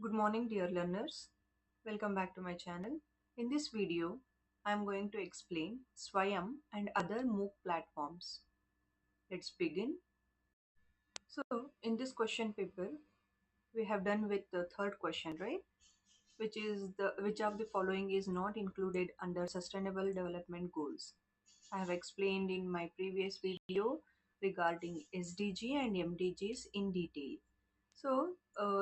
Good morning, dear learners. Welcome back to my channel. In this video, I am going to explain Swayam and other MOOC platforms. Let's begin. So, in this question paper, we have done with the third question, right? Which of the following is not included under Sustainable Development Goals? I have explained in my previous video regarding SDG and MDGs in detail. So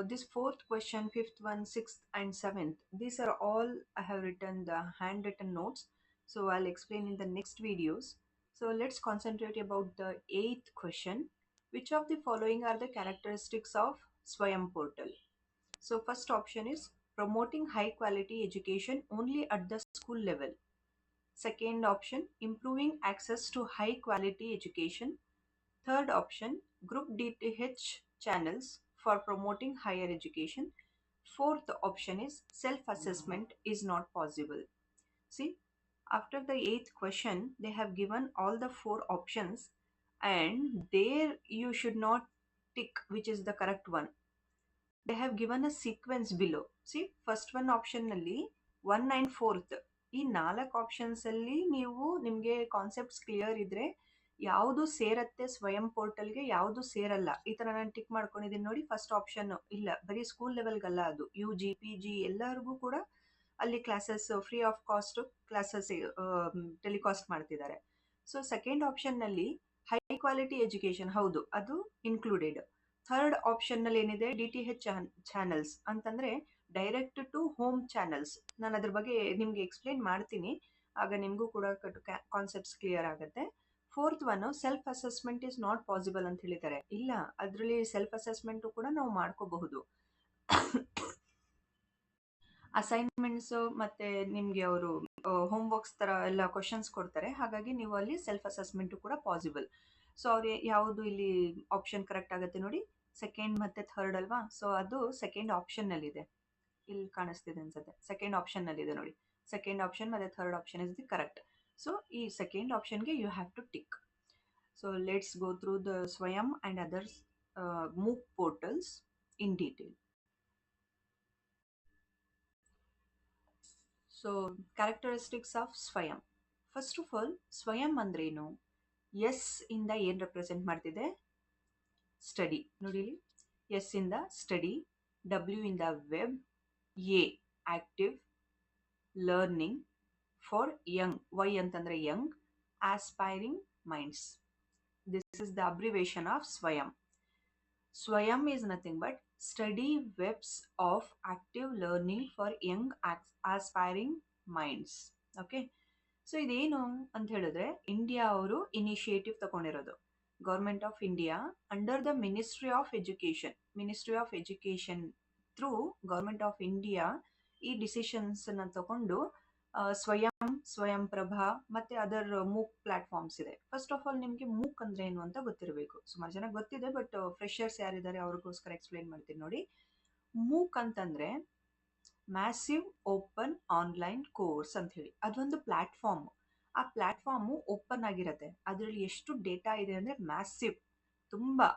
this fourth question, fifth one, sixth, and seventh, these are all I have written the handwritten notes. So I'll explain in the next videos. So let's concentrate about the eighth question. Which of the following are the characteristics of Swayam portal? So first option is promoting high quality education only at the school level. Second option, improving access to high quality education. Third option, group DTH channels for promoting higher education. Fourth option is self-assessment is not possible. See, after the eighth question, they have given all the four options and there you should not tick which is the correct one. They have given a sequence below. See, first one option ನಲ್ಲಿ 1 and 4th ಈ ನಾಲ್ಕು options ಅಲ್ಲಿ ನೀವು ನಿಮಗೆ concepts clear ಇದ್ರೆ ಯಾವುದು ಸೇರತ್ತೆ ಸ್ವಯಂ ಪೋರ್ಟಲ್ಗೆ, ಯಾವುದು ಸೇರಲ್ಲ, ಈ ತರ ನಾನು ಟಿಕ್ ಮಾಡ್ಕೊಂಡಿದ್ದೀನಿ ನೋಡಿ. ಫಸ್ಟ್ ಆಪ್ಷನ್ ಇಲ್ಲ, ಬರೀ ಸ್ಕೂಲ್ ಲೆವೆಲ್ಗಲ್ಲ, ಅದು UG PG ಎಲ್ಲರಿಗೂ ಕೂಡ ಅಲ್ಲಿ classes free of cost classes telecast ಮಾಡ್ತಿದ್ದಾರೆ. ಸೊ ಸೆಕೆಂಡ್ ಆಪ್ಷನ್ ನಲ್ಲಿ ಹೈ ಕ್ವಾಲಿಟಿ ಎಜುಕೇಶನ್, ಹೌದು ಅದು ಇನ್ಕ್ಲೂಡೆಡ್. ಥರ್ಡ್ ಆಪ್ಷನ್ ನಲ್ಲಿ ಏನಿದೆ, DTH ಚಾನಲ್ಸ್ ಅಂತಂದ್ರೆ ಡೈರೆಕ್ಟ್ ಟು ಹೋಮ್ ಚಾನಲ್ಸ್. ನಾನು ಅದ್ರ ಬಗ್ಗೆ ನಿಮ್ಗೆ ಎಕ್ಸ್ಪ್ಲೇನ್ ಮಾಡ್ತೀನಿ, ಆಗ ನಿಮಗೂ ಕೂಡ ಕಾನ್ಸೆಪ್ಟ್ಸ್ ಕ್ಲಿಯರ್ ಆಗುತ್ತೆ. Fourth one, self assessment is not possible ಅಂತ ಹೇಳಿದ್ದಾರೆ. ಇಲ್ಲ, ಅದರಲ್ಲಿ ಸೆಲ್ಫ್ ಅಸೆಸ್ಮೆಂಟ್ ಕೂಡ ನಾವು ಮಾಡ್ಕೋಬಹುದು. ಅಸೈನ್ಮೆಂಟ್ಸ್ ಮತ್ತೆ ನಿಮ್ಗೆ ಅವರು ಹೋಮ್ ವರ್ಕ್ಸ್ ತರ ಎಲ್ಲ ಕ್ವಶನ್ಸ್ ಕೊಡ್ತಾರೆ, ಹಾಗಾಗಿ ನೀವು ಅಲ್ಲಿ ಸೆಲ್ಫ್ ಅಸೆಸ್ಮೆಂಟ್ ಕೂಡ ಪಾಸಿಬಲ್. ಸೊ ಅವ್ರು ಯಾವುದು ಇಲ್ಲಿ ಆಪ್ಷನ್ ಕರೆಕ್ಟ್ ಆಗುತ್ತೆ ನೋಡಿ, ಸೆಕೆಂಡ್ ಮತ್ತೆ ಥರ್ಡ್ ಅಲ್ವಾ. ಸೊ ಅದು ಸೆಕೆಂಡ್ ಆಪ್ಷನ್ ನಲ್ಲಿ ಇದೆ, ಇಲ್ಲಿ ಕಾಣಿಸ್ತಿದೆ ಅನ್ಸುತ್ತೆ, ಸೆಕೆಂಡ್ ಆಪ್ಷನ್ ನಲ್ಲಿ ಇದೆ ನೋಡಿ. ಸೆಕೆಂಡ್ ಆಪ್ಷನ್ ಮತ್ತೆ third option is the correct. So ಈ ಸೆಕೆಂಡ್ ಆಪ್ಷನ್ಗೆ you have to tick. So let's go through the Swayam and others MOOC portals in detail. So characteristics of Swayam. First of all, Swayam ಅಂದ್ರೇನು? S ಇಂದ ಏನು ರೆಪ್ರೆಸೆಂಟ್ ಮಾಡ್ತಿದೆ? Study. ನೋಡಿ ಇಲ್ಲಿ, ಎಸ್ ಇಂದ ಸ್ಟಡಿ, ಡಬ್ಲ್ಯೂ ಇಂದ web, A active, learning, for young, Y ಅಂತಂದ್ರೆ young, aspiring minds. This is the abbreviation of Swayam. Swayam is nothing but study webs of active learning for young aspiring minds. Okay, so ಇದೇನು ಅಂತ ಹೇಳಿದ್ರೆ, India ಅವರು initiative ತಗೊಂಡಿರೋದು. Government of India under the ministry of education through government of India ಈ decisions ಅನ್ನ ತಗೊಂಡು ಸ್ವಯಂ ಪ್ರಭಾ ಮತ್ತೆ ಅದರ್ MOOC ಪ್ಲಾಟ್ಫಾರ್ಮ್ಸ್ ಇದೆ. ಫಸ್ಟ್ ಆಫ್ ಆಲ್ ನಿಮ್ಗೆ MOOC ಅಂದ್ರೆ ಏನು ಅಂತ ಗೊತ್ತಿರಬೇಕು. ಸುಮಾರು ಜನ ಗೊತ್ತಿದೆ, ಬಟ್ ಫ್ರೆಶರ್ಸ್ ಯಾರಿದ್ದಾರೆ ಅವ್ರಿಗೋಸ್ಕರ ಎಕ್ಸ್ಪ್ಲೈನ್ ಮಾಡ್ತೀನಿ ನೋಡಿ. MOOC ಅಂತಂದ್ರೆ ಮ್ಯಾಸಿವ್ ಓಪನ್ ಆನ್ಲೈನ್ ಕೋರ್ಸ್ ಅಂತ ಹೇಳಿ, ಅದೊಂದು ಪ್ಲಾಟ್ಫಾರ್ಮ್. ಆ ಪ್ಲಾಟ್ಫಾರ್ಮು ಓಪನ್ ಆಗಿರತ್ತೆ. ಅದರಲ್ಲಿ ಎಷ್ಟು ಡೇಟಾ ಇದೆ ಅಂದ್ರೆ ಮ್ಯಾಸಿವ್, ತುಂಬಾ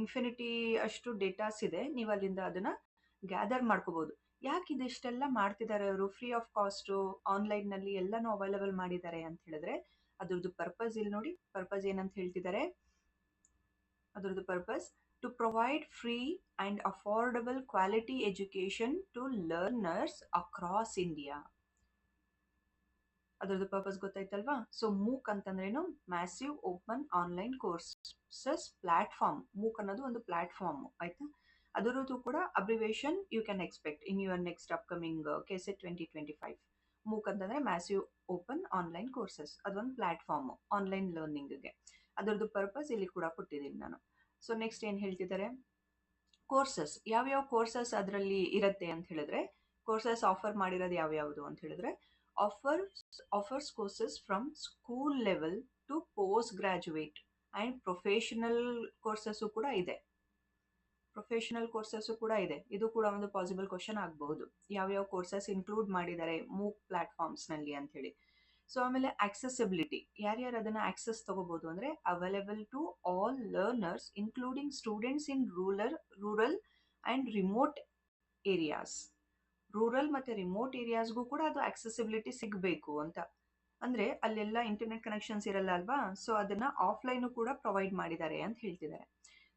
ಇನ್ಫಿನಿಟಿ ಅಷ್ಟು ಡೇಟಾಸ್ ಇದೆ. ನೀವು ಅಲ್ಲಿಂದ ಅದನ್ನ ಗ್ಯಾದರ್ ಮಾಡ್ಕೋಬಹುದು. ಯಾಕೆ ಇದಿಷ್ಟೆಲ್ಲ ಮಾಡ್ತಿದ್ದಾರೆ ಅವರು? ಫ್ರೀ ಆಫ್ ಕಾಸ್ಟ್ ಆನ್ಲೈನ್ ನಲ್ಲಿ ಎಲ್ಲಾನು ಅವೈಲಬಲ್ ಮಾಡಿದ್ದಾರೆ ಅಂತ ಹೇಳಿದ್ರೆ ಅದ್ರದ್ದು ಪರ್ಪಸ್ ಇಲ್ಲಿ ನೋಡಿ. ಪರ್ಪಸ್ ಏನಂತ ಹೇಳ್ತಿದ್ದಾರೆ? ಅದ್ರದ್ದು purpose to provide free and affordable quality education to learners across India. ಅದ್ರದ್ದು ಪರ್ಪಸ್ ಗೊತ್ತಾಯ್ತಲ್ವಾ? ಸೊ MOOC ಅಂತಂದ್ರೇನು? Massive open online courses platform. MOOC ಅನ್ನೋದು ಒಂದು ಪ್ಲಾಟ್ಫಾರ್ಮ್, ಆಯ್ತಾ? ಅದರದ್ದು ಕೂಡ abbreviation you can expect in your next upcoming KCET 2025. MOOC ಅಂತಂದ್ರೆ massive open online courses, ಅದೊಂದು ಪ್ಲಾಟ್ಫಾರ್ಮ್ ಆನ್ಲೈನ್ ಲರ್ನಿಂಗ್ಗೆ. ಅದರದ್ದು ಪರ್ಪಸ್ ಇಲ್ಲಿ ಕೂಡ ಕೊಟ್ಟಿದ್ದೀನಿ ನಾನು. ಸೊ ನೆಕ್ಸ್ಟ್ ಏನ್ ಹೇಳ್ತಿದ್ದಾರೆ? ಕೋರ್ಸಸ್, ಯಾವ್ಯಾವ ಕೋರ್ಸಸ್ ಅದರಲ್ಲಿ ಇರುತ್ತೆ ಅಂತ ಹೇಳಿದ್ರೆ, ಕೋರ್ಸಸ್ ಆಫರ್ ಮಾಡಿರೋದು ಯಾವ್ಯಾವುದು ಅಂತ ಹೇಳಿದ್ರೆ, offers courses from school level to post graduate and professional courses ಕೂಡ ಇದೆ. ಇದು ಕೂಡ ಒಂದು ಪಾಸಿಬಲ್ ಕ್ವಶನ್ ಆಗಬಹುದು, ಯಾವ್ಯಾವ ಕೋರ್ಸಸ್ ಇನ್ಕ್ಲೂಡ್ ಮಾಡಿದ್ದಾರೆ MOOC ಪ್ಲಾಟ್ಫಾರ್ಮ್ಸ್ ನಲ್ಲಿ ಅಂತ ಹೇಳಿ. ಸೊ ಆಮೇಲೆ ಆಕ್ಸೆಸಿಬಿಲಿಟಿ, ಯಾರ್ಯಾರು ಅದನ್ನ ಆಕ್ಸೆಸ್ ತಗೋಬಹುದು ಅಂದ್ರೆ, available to all learners including students in rural and remote areas. Rural ಮತ್ತು ರಿಮೋಟ್ ಏರಿಯಾಸ್ಗೂ ಕೂಡ ಅದು ಆಕ್ಸೆಸಿಬಿಲಿಟಿ ಸಿಗಬೇಕು ಅಂತ. ಅಂದರೆ ಅಲ್ಲೆಲ್ಲ ಇಂಟರ್ನೆಟ್ ಕನೆಕ್ಷನ್ಸ್ ಇರಲ್ಲ ಅಲ್ವಾ, ಸೊ ಅದನ್ನು ಆಫ್ಲೈನು ಕೂಡ ಪ್ರೊವೈಡ್ ಮಾಡಿದ್ದಾರೆ ಅಂತ ಹೇಳ್ತಿದ್ದಾರೆ.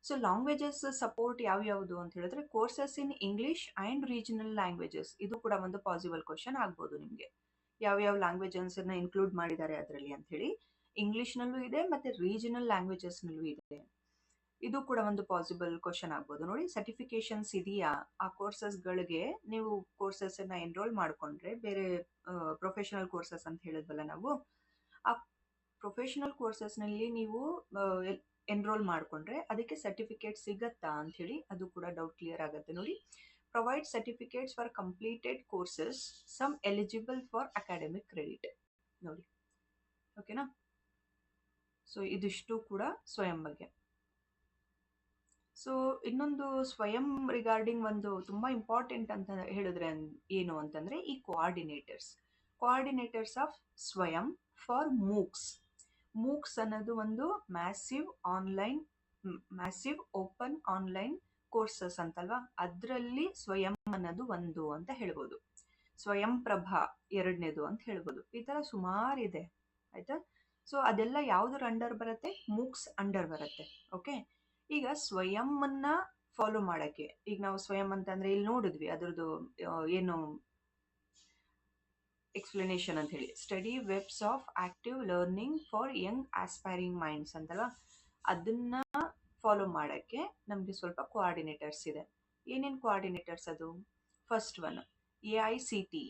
ಸೊ ಲ್ಯಾಂಗ್ವೇಜಸ್ ಸಪೋರ್ಟ್ ಯಾವ್ಯಾವುದು ಅಂತ ಹೇಳಿದ್ರೆ courses in English and regional languages, ಇದು ಕೂಡ ಒಂದು ಪಾಸಿಬಲ್ ಕ್ವಶನ್ ಆಗ್ಬೋದು ನಿಮಗೆ. ಯಾವ್ಯಾವ ಲ್ಯಾಂಗ್ವೇಜಸ್ನ ಇನ್ಕ್ಲೂಡ್ ಮಾಡಿದ್ದಾರೆ ಅದರಲ್ಲಿ ಅಂಥೇಳಿ. ಇಂಗ್ಲೀಷ್ನಲ್ಲೂ ಇದೆ ಮತ್ತು ರೀಜನಲ್ ಲ್ಯಾಂಗ್ವೇಜಸ್ನಲ್ಲೂ ಇದೆ. ಇದು ಕೂಡ ಒಂದು ಪಾಸಿಬಲ್ ಕ್ವಶನ್ ಆಗ್ಬೋದು. ನೋಡಿ, ಸರ್ಟಿಫಿಕೇಶನ್ಸ್ ಇದೆಯಾ ಆ ಕೋರ್ಸಸ್ಗಳಿಗೆ. ನೀವು ಕೋರ್ಸಸ್ಸನ್ನು ಎನ್ರೋಲ್ ಮಾಡಿಕೊಂಡ್ರೆ, ಬೇರೆ ಪ್ರೊಫೆಷನಲ್ ಕೋರ್ಸಸ್ ಅಂತ ಹೇಳಿದ್ವಲ್ಲ ನಾವು, ಆ ಪ್ರೊಫೆಷನಲ್ ಕೋರ್ಸಸ್ನಲ್ಲಿ ನೀವು ಎನ್ರೋಲ್ ಮಾಡಿಕೊಂಡ್ರೆ ಅದಕ್ಕೆ ಸರ್ಟಿಫಿಕೇಟ್ ಸಿಗತ್ತಾ ಅಂಥೇಳಿ, ಅದು ಕೂಡ ಡೌಟ್ ಕ್ಲಿಯರ್ ಆಗುತ್ತೆ. ನೋಡಿ, provide certificates for completed courses some eligible for academic credit. ನೋಡಿ, ಓಕೆನಾ. ಸೊ ಇದಿಷ್ಟು ಕೂಡ ಸ್ವಯಂ ಬಗ್ಗೆ. ಸೊ ಇನ್ನೊಂದು ಸ್ವಯಂ ರಿಗಾರ್ಡಿಂಗ್ ಒಂದು ತುಂಬ ಇಂಪಾರ್ಟೆಂಟ್ ಅಂತ ಹೇಳಿದ್ರೆ ಏನು ಅಂತಂದರೆ ಈ ಕೋಆರ್ಡಿನೇಟರ್ಸ್ ಆಫ್ ಸ್ವಯಂ ಫಾರ್ ಮೂಕ್ಸ್. ಮೂಕ್ಸ್ ಅನ್ನೋದು ಒಂದು ಮ್ಯಾಸಿವ್ ಓಪನ್ ಆನ್ಲೈನ್ ಕೋರ್ಸಸ್ ಅಂತಲ್ವಾ, ಅದರಲ್ಲಿ ಸ್ವಯಂ ಅನ್ನೋದು ಒಂದು ಅಂತ ಹೇಳ್ಬೋದು. ಸ್ವಯಂ ಪ್ರಭಾ ಎರಡನೇದು ಅಂತ ಹೇಳ್ಬೋದು. ಈ ಥರ ಸುಮಾರಿದೆ, ಆಯಿತಾ. ಸೊ ಅದೆಲ್ಲ ಯಾವುದ್ರ ಅಂಡರ್ ಬರುತ್ತೆ? ಮೂಕ್ಸ್ ಅಂಡರ್ ಬರುತ್ತೆ. ಓಕೆ, ಈಗ ಸ್ವಯಂನ ಫಾಲೋ ಮಾಡೋಕ್ಕೆ, ಈಗ ನಾವು ಸ್ವಯಂ ಅಂತಂದರೆ ಇಲ್ಲಿ ನೋಡಿದ್ವಿ ಅದರದ್ದು ಏನು ಎಕ್ಸ್ಪ್ಲನೇಷನ್ ಅಂತ ಹೇಳಿ, study webs of active learning for young aspiring minds ಅಂತಲ್ವ. ಅದನ್ನು ಫಾಲೋ ಮಾಡೋಕ್ಕೆ ನಮಗೆ ಸ್ವಲ್ಪ ಕೋಆರ್ಡಿನೇಟರ್ಸ್ ಇದೆ. ಏನೇನು ಕೋಆರ್ಡಿನೇಟರ್ಸ್ ಅದು? ಫಸ್ಟ್ ಒನ್ AICTE,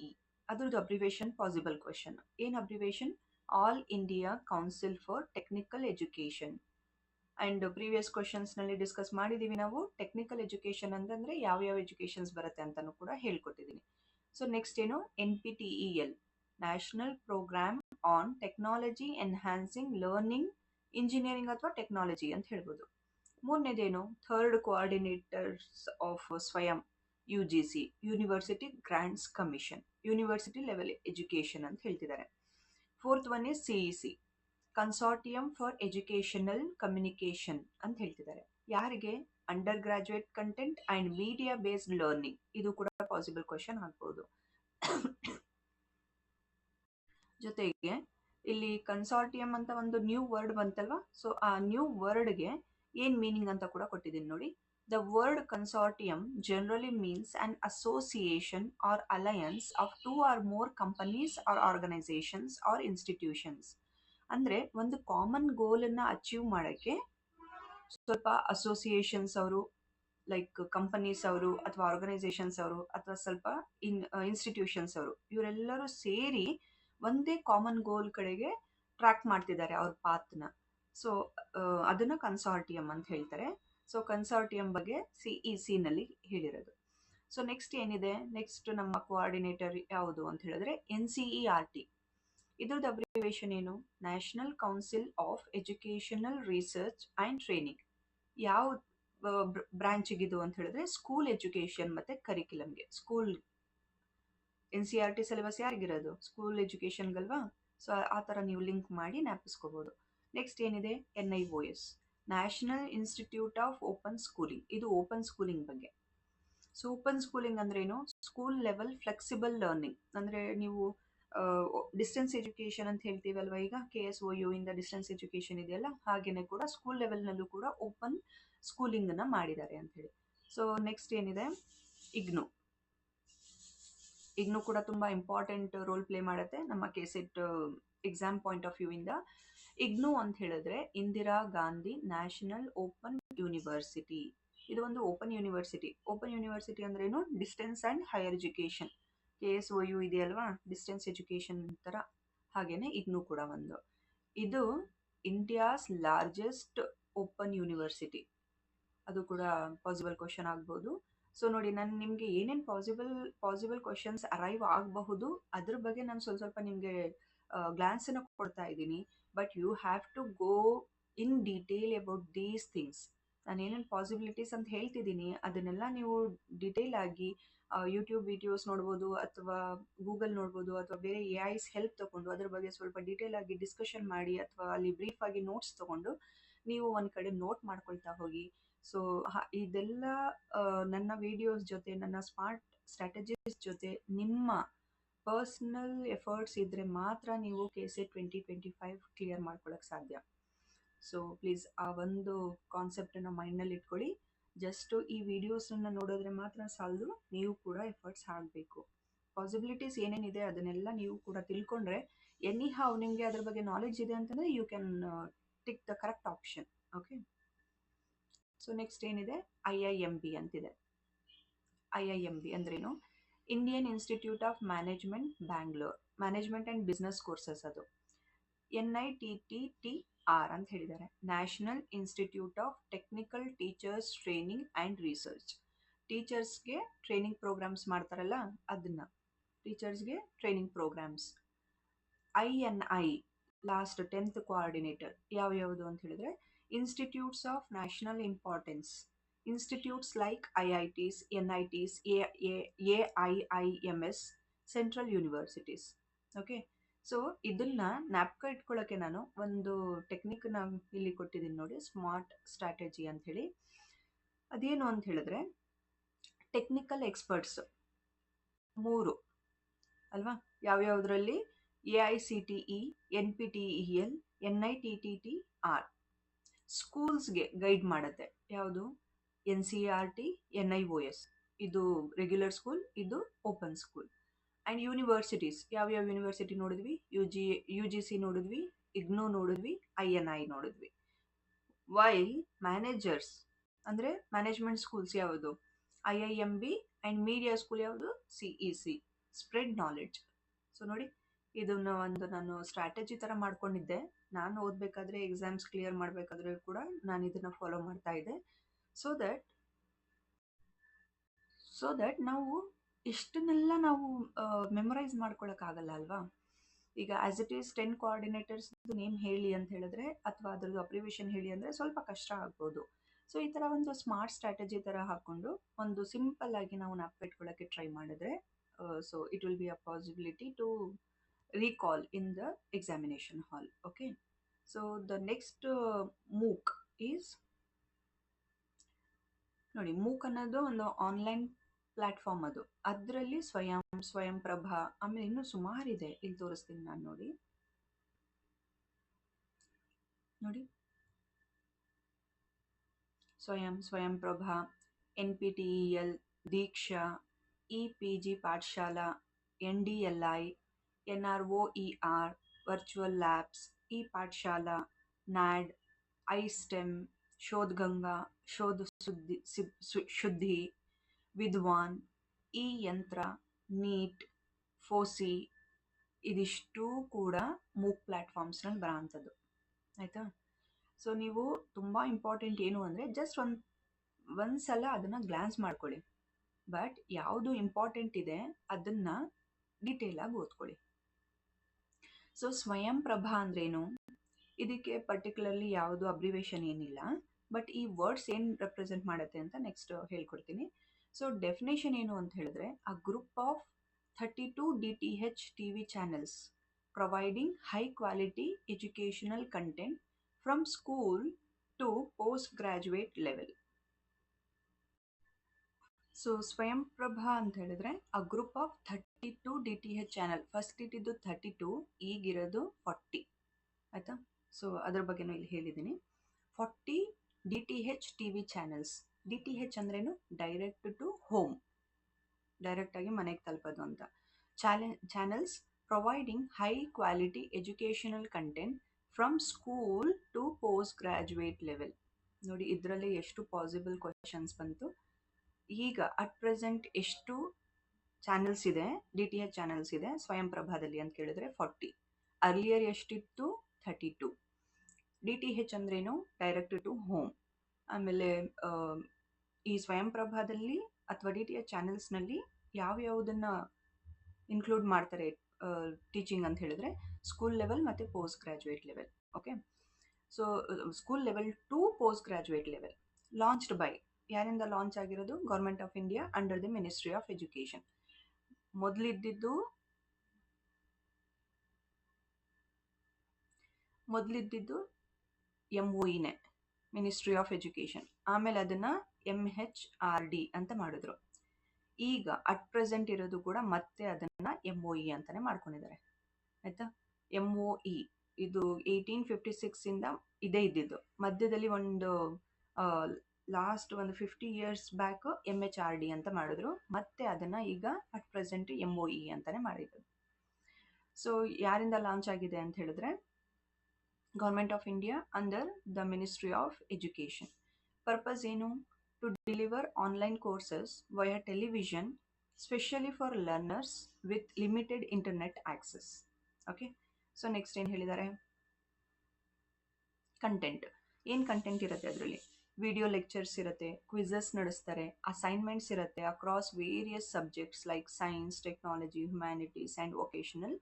ಅದ್ರದ್ದು ಅಬ್ರಿವೇಷನ್ ಪಾಸಿಬಲ್ ಕ್ವಶನ್. ಏನು abbreviation? All India council for technical education. And previous ಕ್ವಶನ್ಸ್ನಲ್ಲಿ ಡಿಸ್ಕಸ್ ಮಾಡಿದ್ದೀವಿ ನಾವು. ಟೆಕ್ನಿಕಲ್ ಎಜುಕೇಷನ್ ಅಂತಂದರೆ ಯಾವ್ಯಾವ ಎಜುಕೇಷನ್ಸ್ ಬರುತ್ತೆ ಅಂತಲೂ ಕೂಡ ಹೇಳ್ಕೊಟ್ಟಿದ್ದೀನಿ. ಸೊ ನೆಕ್ಸ್ಟ್ ಏನು? NPTEL, national programme on technology enhancing learning engineering ಅಥವಾ ಟೆಕ್ನಾಲಜಿ ಅಂತ ಹೇಳ್ಬೋದು. ಮೂರನೇದೇನು? Third coordinators of Swayam UGC, university grants commission, university level education ಅಂತ ಹೇಳ್ತಿದ್ದಾರೆ. Fourth one is CEC, consortium for educational communication ಅಂತ ಹೇಳ್ತಿದ್ದಾರೆ. ಯಾರಿಗೆ? Undergraduate content and media based learning. ಇದು ಕೂಡ ಪಾಸಿಬಲ್ ಕ್ವಶನ್ ಆಗ್ಬೋದು. ಜೊತೆಗೆ ಇಲ್ಲಿ ಕನ್ಸಾರ್ಟಿಯಂ ಅಂತ ಒಂದು ನ್ಯೂ ವರ್ಡ್ ಬಂತಲ್ವಾ, ಸೊ ಆ ನ್ಯೂ ವರ್ಡ್ಗೆ ಏನು ಮೀನಿಂಗ್ ಅಂತ ಕೂಡ ಕೊಟ್ಟಿದ್ದೀನಿ ನೋಡಿ. The word consortium generally means an association or alliance of two or more companies or organizations or institutions. ಅಂದರೆ ಒಂದು ಕಾಮನ್ ಗೋಲನ್ನು ಅಚೀವ್ ಮಾಡೋಕ್ಕೆ ಸ್ವಲ್ಪ ಅಸೋಸಿಯೇಷನ್ಸ್ ಅವರು, ಲೈಕ್ ಕಂಪನೀಸ್ ಅವರು ಅಥವಾ ಆರ್ಗನೈಸೇಷನ್ಸ್ ಅವರು ಅಥವಾ ಸ್ವಲ್ಪ ಇನ್ಸ್ಟಿಟ್ಯೂಷನ್ಸ್ ಅವರು, ಇವರೆಲ್ಲರೂ ಸೇರಿ ಒಂದೇ ಕಾಮನ್ ಗೋಲ್ ಕಡೆಗೆ ಟ್ರ್ಯಾಕ್ ಮಾಡ್ತಿದ್ದಾರೆ ಅವ್ರ ಪಾತ್ನ. ಸೊ ಅದನ್ನು ಕನ್ಸಾರ್ಟಿಯಂ ಅಂತ ಹೇಳ್ತಾರೆ. ಸೊ ಕನ್ಸಾರ್ಟಿಯಂ ಬಗ್ಗೆ CECನಲ್ಲಿ ಹೇಳಿರೋದು. ಸೊ ನೆಕ್ಸ್ಟ್ ಏನಿದೆ? ನೆಕ್ಸ್ಟ್ ನಮ್ಮ ಕೋಆರ್ಡಿನೇಟರ್ ಯಾವುದು ಅಂತ ಹೇಳಿದ್ರೆ NCERT. ಇದ್ರದ್ದು ಅಬ್ರಿವೇಷನ್ ಏನು? National council of educational research and training. ಯಾವ ಬ್ರಾಂಚಿಗಿದು ಅಂತ ಹೇಳಿದ್ರೆ ಸ್ಕೂಲ್ ಎಜುಕೇಷನ್ ಮತ್ತು ಕರಿಕ್ಯುಲಮ್ಗೆ. ಸ್ಕೂಲ್ NCERT ಸಿಲೆಬಸ್ ಯಾರಿಗಿರೋದು? ಸ್ಕೂಲ್ ಎಜುಕೇಷನ್ಗಲ್ವಾ. ಸೊ ಆ ಥರ ನೀವು ಲಿಂಕ್ ಮಾಡಿ ಜ್ಞಾಪಿಸ್ಕೋಬೋದು. ನೆಕ್ಸ್ಟ್ ಏನಿದೆ? NIOS, national institute of open schooling. ಇದು ಓಪನ್ ಸ್ಕೂಲಿಂಗ್ ಬಗ್ಗೆ. ಸೊ ಓಪನ್ ಸ್ಕೂಲಿಂಗ್ ಅಂದ್ರೇನು? School level flexible learning. ಅಂದರೆ ನೀವು ಡಿಸ್ಟೆನ್ಸ್ ಎಜುಕೇಷನ್ ಅಂತ ಹೇಳ್ತೀವಲ್ವ, ಈಗ KSOU ಇಂದ ಡಿಸ್ಟೆನ್ಸ್ ಎಜುಕೇಷನ್ ಇದೆಯಲ್ಲ, ಹಾಗೆಯೇ ಕೂಡ ಸ್ಕೂಲ್ ಲೆವೆಲ್ನಲ್ಲೂ ಕೂಡ ಓಪನ್ ಸ್ಕೂಲಿಂಗನ್ನು ಮಾಡಿದ್ದಾರೆ ಅಂಥೇಳಿ. ಸೊ ನೆಕ್ಸ್ಟ್ ಏನಿದೆ? ಇಗ್ನು ಕೂಡ ತುಂಬ ಇಂಪಾರ್ಟೆಂಟ್ ರೋಲ್ ಪ್ಲೇ ಮಾಡುತ್ತೆ ನಮ್ಮ KCET exam point of view ಇಂದ. ಇಗ್ನು ಅಂತ ಹೇಳಿದ್ರೆ Indira Gandhi national open university. ಇದು ಒಂದು ಓಪನ್ ಯೂನಿವರ್ಸಿಟಿ. ಓಪನ್ ಯೂನಿವರ್ಸಿಟಿ ಅಂದ್ರೇನು? Distance and higher education. KSOU ಇದೆಯಲ್ವಾ, ಡಿಸ್ಟೆನ್ಸ್ ಎಜುಕೇಷನ್ ಥರ, ಹಾಗೆಯೇ ಇಗ್ನು ಕೂಡ ಒಂದು. ಇದು ಇಂಡಿಯಾಸ್ ಲಾರ್ಜೆಸ್ಟ್ ಓಪನ್ ಯೂನಿವರ್ಸಿಟಿ. ಅದು ಕೂಡ ಪಾಸಿಬಲ್ ಕ್ವಶನ್ ಆಗ್ಬೋದು. ಸೊ ನೋಡಿ, ನಾನು ನಿಮಗೆ ಏನೇನು ಪಾಸಿಬಲ್ ಕ್ವಶನ್ಸ್ ಅರೈವ್ ಆಗಬಹುದು ಅದ್ರ ಬಗ್ಗೆ ನಾನು ಸ್ವಲ್ಪ ನಿಮಗೆ ಗ್ಲಾನ್ಸನ್ನು ಕೊಡ್ತಾ ಇದ್ದೀನಿ. But you have to go in detail about these things. ನಾನು ಏನೇನು ಪಾಸಿಬಿಲಿಟೀಸ್ ಅಂತ ಹೇಳ್ತಿದ್ದೀನಿ ಅದನ್ನೆಲ್ಲ ನೀವು ಡೀಟೇಲ್ ಆಗಿ ಯೂಟ್ಯೂಬ್ ವಿಡಿಯೋಸ್ ನೋಡ್ಬೋದು, ಅಥವಾ ಗೂಗಲ್ ನೋಡ್ಬೋದು, ಅಥವಾ ಬೇರೆ AI's ಹೆಲ್ಪ್ ತೊಗೊಂಡು ಅದ್ರ ಬಗ್ಗೆ ಸ್ವಲ್ಪ ಡೀಟೇಲ್ ಆಗಿ ಡಿಸ್ಕಷನ್ ಮಾಡಿ, ಅಥವಾ ಅಲ್ಲಿ ಬ್ರೀಫ್ ಆಗಿ ನೋಟ್ಸ್ ತೊಗೊಂಡು ನೀವು ಒಂದು ಕಡೆ ನೋಟ್ ಮಾಡ್ಕೊಳ್ತಾ ಹೋಗಿ. ಸೊ ಇದೆಲ್ಲ ನನ್ನ ವಿಡಿಯೋಸ್ ಜೊತೆ, ನನ್ನ ಸ್ಮಾರ್ಟ್ ಸ್ಟ್ರಾಟಜೀಸ್ ಜೊತೆ ನಿಮ್ಮ ಪರ್ಸ್ನಲ್ ಎಫರ್ಟ್ಸ್ ಇದ್ದರೆ ಮಾತ್ರ ನೀವು KCET 2025 ಕ್ಲಿಯರ್ ಮಾಡ್ಕೊಳ್ಳೋಕ್ಕೆ ಸಾಧ್ಯ. ಸೊ ಪ್ಲೀಸ್ ಆ ಒಂದು ಕಾನ್ಸೆಪ್ಟನ್ನು ಮೈಂಡ್ನಲ್ಲಿ ಇಟ್ಕೊಳ್ಳಿ. ಜಸ್ಟ್ ಈ ವಿಡಿಯೋಸನ್ನು ನೋಡಿದ್ರೆ ಮಾತ್ರ ಸಾಲದು, ನೀವು ಕೂಡ ಎಫರ್ಟ್ಸ್ ಹಾಕಬೇಕು. ಪಾಸಿಬಿಲಿಟೀಸ್ ಏನೇನಿದೆ ಅದನ್ನೆಲ್ಲ ನೀವು ಕೂಡ ತಿಳ್ಕೊಂಡ್ರೆ ಎನಿ ಹೌ ನಿಮಗೆ ಅದ್ರ ಬಗ್ಗೆ ನಾಲೆಡ್ಜ್ ಇದೆ ಅಂತಂದರೆ you can tick the correct option. Okay, so next ಏನಿದೆ, IIMB ಅಂತಿದೆ. IIMB ಅಂದ್ರೇನು? Indian institute of management Bangalore, management and business courses. ಅದು NITTTR ಅಂತ ಹೇಳಿದ್ದಾರೆ, national institute of technical teachers training and research. ಟೀಚರ್ಸ್ಗೆ ಟ್ರೈನಿಂಗ್ ಪ್ರೋಗ್ರಾಮ್ಸ್ ಮಾಡ್ತಾರಲ್ಲ ಅದನ್ನು, ಟೀಚರ್ಸ್ಗೆ training programmes. INI last 10th coordinator ಯಾವ್ಯಾವುದು ಅಂತ ಹೇಳಿದ್ರೆ, institutes of national importance, institutes like IITs, NITs, AIIMS, central universities. Okay, so ಇದನ್ನ ಜ್ಞಾಪಕ ಇಟ್ಕೊಳ್ಳೋಕ್ಕೆ ನಾನು ಒಂದು ಟೆಕ್ನಿಕ್ನ ಇಲ್ಲಿ ಕೊಟ್ಟಿದ್ದೀನಿ ನೋಡಿ, ಸ್ಮಾರ್ಟ್ ಸ್ಟ್ರಾಟಜಿ ಅಂಥೇಳಿ. ಅದೇನು ಅಂತ ಹೇಳಿದ್ರೆ, ಟೆಕ್ನಿಕಲ್ ಎಕ್ಸ್ಪರ್ಟ್ಸ್ 3 ಅಲ್ವಾ, ಯಾವ್ಯಾವುದರಲ್ಲಿ? AICTE, NPTEL, NITTTR. ಸ್ಕೂಲ್ಸ್ಗೆ ಗೈಡ್ ಮಾಡುತ್ತೆ ಯಾವುದು? NCERT, NIOS. ಇದು ರೆಗ್ಯುಲರ್ ಸ್ಕೂಲ್, ಇದು ಓಪನ್ ಸ್ಕೂಲ್. ಆ್ಯಂಡ್ ಯೂನಿವರ್ಸಿಟೀಸ್, ಯಾವ್ಯಾವ ಯೂನಿವರ್ಸಿಟಿ ನೋಡಿದ್ವಿ? UGC ನೋಡಿದ್ವಿ, IGNOU ನೋಡಿದ್ವಿ, INI ನೋಡಿದ್ವಿ. ವೈಲ್ ಮ್ಯಾನೇಜರ್ಸ್ ಅಂದರೆ ಮ್ಯಾನೇಜ್ಮೆಂಟ್ ಸ್ಕೂಲ್ಸ್ ಯಾವುದು? IIMB. ಆ್ಯಂಡ್ ಮೀಡಿಯಾ ಸ್ಕೂಲ್ ಯಾವುದು? CEC, spread knowledge. ಸೊ ನೋಡಿ, ಇದನ್ನು ಒಂದು ನಾನು ಸ್ಟ್ರಾಟಜಿ ಥರ ಮಾಡ್ಕೊಂಡಿದ್ದೆ. ನಾನು ಓದಬೇಕಾದ್ರೆ, ಎಕ್ಸಾಮ್ಸ್ ಕ್ಲಿಯರ್ ಮಾಡಬೇಕಾದ್ರೆ ಕೂಡ ನಾನು ಇದನ್ನು ಫಾಲೋ ಮಾಡ್ತಾ ಇದ್ದೆ. ಸೊ ದಟ್ ನಾವು ಇಷ್ಟನ್ನೆಲ್ಲ ನಾವು ಮೆಮೊರೈಸ್ ಮಾಡ್ಕೊಳಕ್ಕಾಗಲ್ಲ ಅಲ್ವಾ? ಈಗ as it is 10 coordinators name ಹೇಳಿ ಅಂತ ಹೇಳಿದ್ರೆ, ಅಥವಾ ಅದ್ರದ್ದು ಅಬ್ರಿವೇಷನ್ ಹೇಳಿ ಅಂದರೆ ಸ್ವಲ್ಪ ಕಷ್ಟ ಆಗ್ಬೋದು. ಸೊ ಈ ಥರ ಒಂದು ಸ್ಮಾರ್ಟ್ ಸ್ಟ್ರಾಟಜಿ ಥರ ಹಾಕ್ಕೊಂಡು ಒಂದು ಸಿಂಪಲ್ ಆಗಿ ನಾವು ಇಟ್ಕೊಳ್ಳೋಕ್ಕೆ ಟ್ರೈ ಮಾಡಿದ್ರೆ, so it will be a possibility to recall in the examination hall. Okay, so the next MOOC is ನೋಡಿ, MOOC ಅನ್ನೋದು ಒಂದು ಆನ್ಲೈನ್ ಪ್ಲಾಟ್ಫಾರ್ಮ್. ಅದರಲ್ಲಿ ಸ್ವಯಂ ಪ್ರಭಾ, ಆಮೇಲೆ ಇನ್ನೂ ಸುಮಾರಿದೆ, ಇಲ್ಲಿ ತೋರಿಸ್ತೀನಿ ನಾನು. ನೋಡಿ, Swayam Prabha, NPTEL, Diksha, EPG Pathshala, NDLI, NROER, virtual labs, Pathshala, NAD, iSTEM, Shodhganga, Shuddhi, Vidwan, ಯಂತ್ರ, ನೀಟ್, ಫೋಸಿ. ಇದಿಷ್ಟು ಕೂಡ MOOC ಪ್ಲ್ಯಾಟ್ಫಾರ್ಮ್ಸ್ನಲ್ಲಿ ಬರೋಂಥದ್ದು. ಆಯಿತಾ? ಸೊ ನೀವು ತುಂಬ ಇಂಪಾರ್ಟೆಂಟ್ ಏನು ಅಂದರೆ, ಜಸ್ಟ್ ಒಂದು ಸಲ ಅದನ್ನು ಗ್ಲಾನ್ಸ್ ಮಾಡ್ಕೊಳ್ಳಿ. ಬಟ್ ಯಾವುದು ಇಂಪಾರ್ಟೆಂಟ್ ಇದೆ ಅದನ್ನು ಡೀಟೇಲಾಗಿ ಓದ್ಕೊಳ್ಳಿ. ಸೊ ಸ್ವಯಂ ಪ್ರಭಾ ಅಂದ್ರೇನು? ಇದಕ್ಕೆ ಪರ್ಟಿಕ್ಯುಲರ್ಲಿ ಯಾವುದು ಅಬ್ರಿವೇಷನ್ ಏನಿಲ್ಲ, ಬಟ್ ಈ ವರ್ಡ್ಸ್ ಏನು ರೆಪ್ರೆಸೆಂಟ್ ಮಾಡುತ್ತೆ ಅಂತ ನೆಕ್ಸ್ಟ್ ಹೇಳ್ಕೊಡ್ತೀನಿ. ಸೊ ಡೆಫಿನೇಷನ್ ಏನು ಅಂತ ಹೇಳಿದ್ರೆ, a group of 32 DTH TV channels providing high quality educational content from school to post graduate level. So Swayam Prabha ಅಂತ ಹೇಳಿದ್ರೆ, a group of 32 DTH channel. First ಇಟ್ಟಿದ್ದು 32, ಈಗಿರೋದು 40. ಆಯಿತಾ? ಸೊ ಅದ್ರ ಬಗ್ಗೆನೂ ಇಲ್ಲಿ ಹೇಳಿದ್ದೀನಿ. 40 DTH TV ಚಾನೆಲ್ಸ್. DTH ಅಂದ್ರೇನು? ಡೈರೆಕ್ಟ್ ಟು ಹೋಮ್, ಡೈರೆಕ್ಟಾಗಿ ಮನೆಗೆ ತಲುಪೋದು ಅಂತ. Channels providing high quality educational content from school to post graduate level. ನೋಡಿ, ಇದರಲ್ಲಿ ಎಷ್ಟು ಪಾಸಿಬಲ್ ಕ್ವಶನ್ಸ್ ಬಂತು. ಈಗ ಅಟ್ ಪ್ರೆಸೆಂಟ್ ಎಷ್ಟು ಚಾನೆಲ್ಸ್ ಇದೆ, DTH ಚಾನೆಲ್ಸ್ ಇದೆ ಸ್ವಯಂ ಪ್ರಭಾದಲ್ಲಿ ಅಂತ ಕೇಳಿದ್ರೆ 40. ಅರ್ಲಿಯರ್ ಎಷ್ಟಿತ್ತು? 32. DTH ಅಂದ್ರೇನು? Direct to home. ಆಮೇಲೆ ಈ ಸ್ವಯಂ ಪ್ರಭಾದಲ್ಲಿ ಅಥವಾ DTH ಚಾನೆಲ್ಸ್ನಲ್ಲಿ ಯಾವ್ಯಾವುದನ್ನು ಇನ್ಕ್ಲೂಡ್ ಮಾಡ್ತಾರೆ ಟೀಚಿಂಗ್ ಅಂತ ಹೇಳಿದ್ರೆ, ಸ್ಕೂಲ್ ಲೆವೆಲ್ ಮತ್ತು post graduate level. Okay, so school level to post graduate level. Launched by, ಯಾರಿಂದ ಲಾಂಚ್ ಆಗಿರೋದು? Government of India under the ministry of education. ಮೊದಲಿದ್ದಿದ್ದು MOEನೇ. Ministry of education. ಆಮೇಲೆ ಅದನ್ನು MHRD ಅಂತ ಮಾಡಿದ್ರು. ಈಗ ಅಟ್ ಪ್ರೆಸೆಂಟ್ ಇರೋದು ಕೂಡ ಮತ್ತೆ ಅದನ್ನು MOE ಅಂತಲೇ ಮಾಡ್ಕೊಂಡಿದ್ದಾರೆ. ಆಯಿತಾ. MOE ಇದು 1856ಇಂದ ಇದೇ ಇದ್ದಿದ್ದು. ಮಧ್ಯದಲ್ಲಿ ಒಂದು ಲಾಸ್ಟ್ ಒಂದು 50 years ಬ್ಯಾಕ್ MHRD ಅಂತ ಮಾಡಿದ್ರು. ಮತ್ತೆ ಅದನ್ನು ಈಗ ಅಟ್ ಪ್ರೆಸೆಂಟ್ MOE ಅಂತಲೇ ಮಾಡಿದ್ರು. ಸೊ ಯಾರಿಂದ ಲಾಂಚ್ ಆಗಿದೆ ಅಂತ ಹೇಳಿದ್ರೆ government of India under the ministry of education. Purpose ಏನು? To deliver online courses via television specially for learners with limited internet access. Okay. So next ಏನು ಹೇಳಿದ್ದಾರೆ? ಕಂಟೆಂಟ್. ಏನು ಕಂಟೆಂಟ್ ಇರುತ್ತೆ ಅದರಲ್ಲಿ? ವಿಡಿಯೋ ಲೆಕ್ಚರ್ಸ್ ಇರುತ್ತೆ, ಕ್ವಿಝಸ್ ನಡೆಸ್ತಾರೆ, ಅಸೈನ್ಮೆಂಟ್ಸ್ ಇರುತ್ತೆ across various subjects like science, technology, humanities and vocational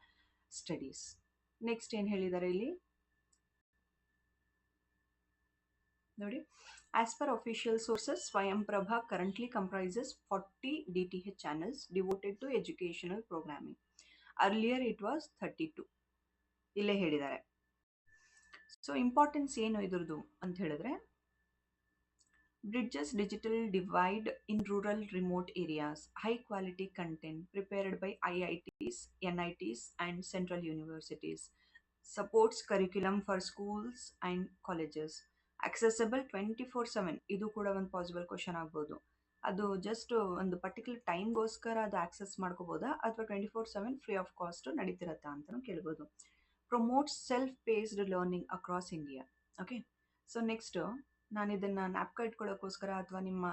studies. Next ಏನು ಹೇಳಿದ್ದಾರೆ ಇಲ್ಲಿ ನೋಡಿ. As per official sources, Swayamprabha currently comprises 40 DTH channels devoted to educational programming. Earlier it was 32. ಇಲ್ಲೇ ಹೇಳಿದ್ದಾರೆ. ಸೊ ಇಂಪಾರ್ಟೆನ್ಸ್ ಏನು ಇದ್ರದ್ದು ಅಂತ ಹೇಳಿದ್ರೆ, bridges digital divide in rural remote areas, high quality content prepared by IITs, NITs and central universities, supports curriculum for schools and colleges, accessible 24/7. ಇದು ಕೂಡ ಒಂದು possible question ಆಗ್ಬೋದು. ಅದು ಜಸ್ಟ್ ಒಂದು ಪರ್ಟಿಕ್ಯುಲರ್ ಟೈಮ್ಗೋಸ್ಕರ ಅದು ಆಕ್ಸೆಸ್ ಮಾಡ್ಕೋಬೋದಾ ಅಥವಾ 24/7 ಫ್ರೀ ಆಫ್ ಕಾಸ್ಟ್ ನಡೀತಿರತ್ತಾ ಅಂತಲೂ ಕೇಳ್ಬೋದು. Promotes self paced learning across India. Okay. So next ನಾನು ಇದನ್ನು ನ್ಯಾಪ್ಕ ಇಟ್ಕೊಳ್ಳೋಕ್ಕೋಸ್ಕರ ಅಥವಾ ನಿಮ್ಮ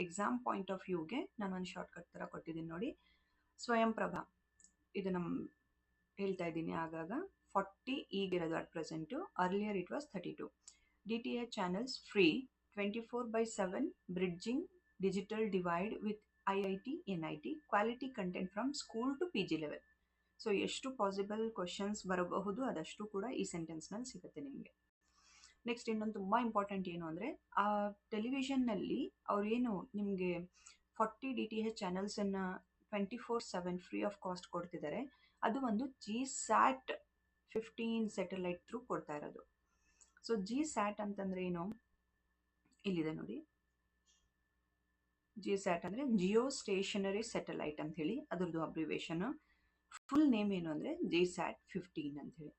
ಎಕ್ಸಾಮ್ ಪಾಯಿಂಟ್ ಆಫ್ ವ್ಯೂಗೆ ನಾನು ಒಂದು ಶಾರ್ಟ್ಕಟ್ ಥರ ಕೊಟ್ಟಿದ್ದೀನಿ ನೋಡಿ. ಸ್ವಯಂಪ್ರಭಾ ಇದು ನಮ್ಮ ಹೇಳ್ತಾ ಇದ್ದೀನಿ ಆಗಾಗ. 40 ಈಗಿರೋದು at present. Earlier it was 32. DTH channels free 24/7 bridging digital divide with IIT, NIT, quality content from school to PG level. So ಎಷ್ಟು ಪಾಸಿಬಲ್ ಕ್ವಶನ್ಸ್ ಬರಬಹುದು ಅದಷ್ಟು ಕೂಡ ಈ ಸೆಂಟೆನ್ಸ್ನಲ್ಲಿ ಸಿಗುತ್ತೆ ನಿಮಗೆ. ನೆಕ್ಸ್ಟ್ ಇನ್ನೊಂದು ತುಂಬ ಇಂಪಾರ್ಟೆಂಟ್ ಏನು ಅಂದರೆ, ಆ ಟೆಲಿವಿಷನ್ನಲ್ಲಿ ಅವ್ರೇನು ನಿಮಗೆ 40 DTH ಚಾನಲ್ಸನ್ನು 24/7 ಫ್ರೀ ಆಫ್ ಕಾಸ್ಟ್ ಕೊಡ್ತಿದ್ದಾರೆ. ಅದು ಒಂದು GSAT 15 ಸ್ಯಾಟಲೈಟ್ ಥ್ರೂ ಕೊಡ್ತಾ ಇರೋದು. ಸೊ GSAT ಅಂತಂದರೆ ಏನು? ಇಲ್ಲಿದೆ ನೋಡಿ. GSAT ಅಂದರೆ ಜಿಯೋ ಸ್ಟೇಷನರಿ ಸ್ಯಾಟಲೈಟ್ ಅಂತ ಹೇಳಿ ಅದರದ್ದು ಅಬ್ರಿವೇಷನ್. ಫುಲ್ ನೇಮ್ ಏನು ಅಂದರೆ GSAT 15 ಅಂತ ಹೇಳಿ.